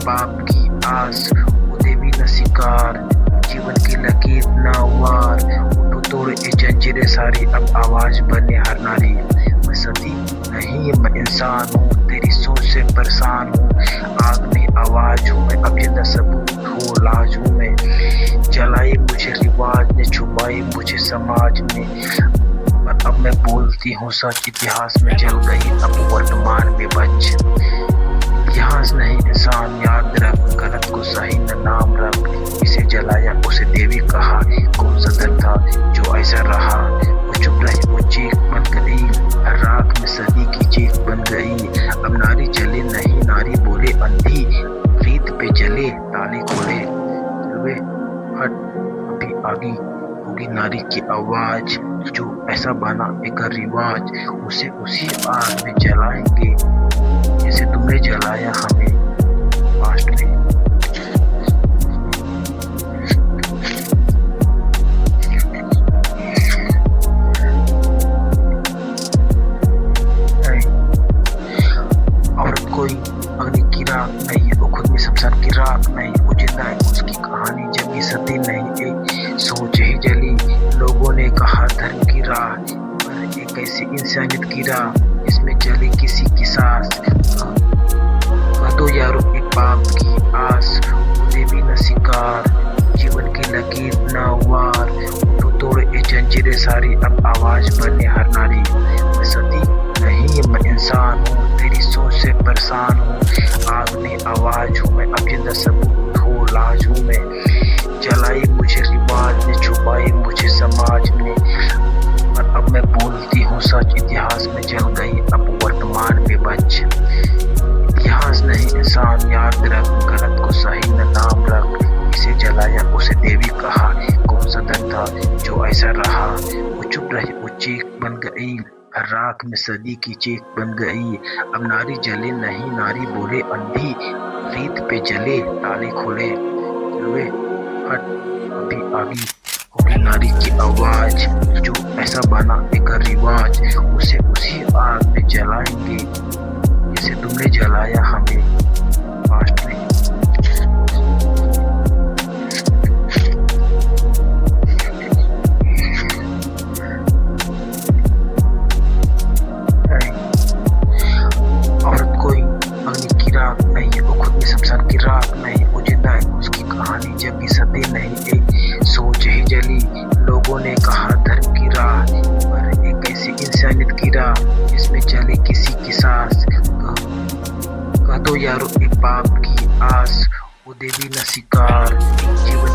पाप की आस, उदय भी न शिकार, जीवन की लकीर न वार। उठो तोड़ ये जंजीरें सारी, अब आवाज बने हर नारी। मैं सती नहीं मैं इंसान हूँ, तेरी सोच से परेशान हूँ। आग में आवाज हूँ मैं, अब जिंदा सबूत हो लाज हूँ मैं। जलाई मुझे रिवाज ने, छुपाई मुझे समाज ने, पर अब मैं बोलती हूँ सच। इतिहास में जल गई अब वर्तमान में बच। इतिहास नहीं इंसान याद रख, गलत को सही न नाम रख। इसे जलाया उसे देवी कहा, कौन सा दर्द था जो ऐसा रहा। वो चुप रही वो चीख बन गई, राख में सदी की चीख बन गई। अब नारी जले नहीं नारी बोले, अंधी रीत पे जले ताले खोले। चलवे हट अभी आगे होगी नारी की आवाज, जो ऐसा बना एक रिवाज। उसे उसी आग में जलाएंगे जैसे तुमने जलाया हमें पास्ट में। औरत कोई अग्नि की राख नहीं, वो खुद में शमशान की राख नहीं। वो जिंदा है उसकी कहानी जबकि सती नहीं, एक सोच ही जली। लोगों ने कहा धर्म की राह, पर एक ऐसी इंसानियत की राह जिसमें जले किसी की सांस। कह दो यारो एक पाप की आस, उदय भी न शिकार, जीवन की लकीर न वार। उठो तोड़ ये जंजीरें सारी, अब आवाज बने हर नारी। मैं सती नहीं मैं इंसान हूँ, तेरी सोच से परेशान हूँ। आग में आवाज हूँ मैं, अब जिंदा सबूत हो लाज हूँ मैं। जलाई मुझे रिवाज ने, छुपाई मुझे समाज ने, पर अब मैं बोलती हूँ सच। इतिहास में जल गई अब वर्तमान में बच। इतिहास नहीं इंसान याद रख, गलत को सही न नाम रख। इसे जलाया उसे देवी कहा, कौन सा दर्द था जो ऐसा रहा। वो चुप रही वो चीख बन गई, राख में सदी की चीख बन गई। अब नारी जले नहीं नारी बोले, अंधी रीत पे जले ताले खोले। चलवे हट अभी आगे होगी नारी की आवाज, जो ऐसा बना एक रिवाज। उसे उसी आग में जलाएंगे जैसे तुमने जलाया हमें पास्ट में। औरत कोई अग्नि की राख नहीं, वो खुद में शमशान की राख नहीं। वो जिंदा है उसकी कहानी जबकि सती नहीं, एक सोच ही जली। लोगों ने कहा धर्म की राह, पर एक ऐसी इंसानियत की राह जिसमें जले किसी की सांस। कह दो यारो एक पाप की आस, उदय भी न शिकार, जीवन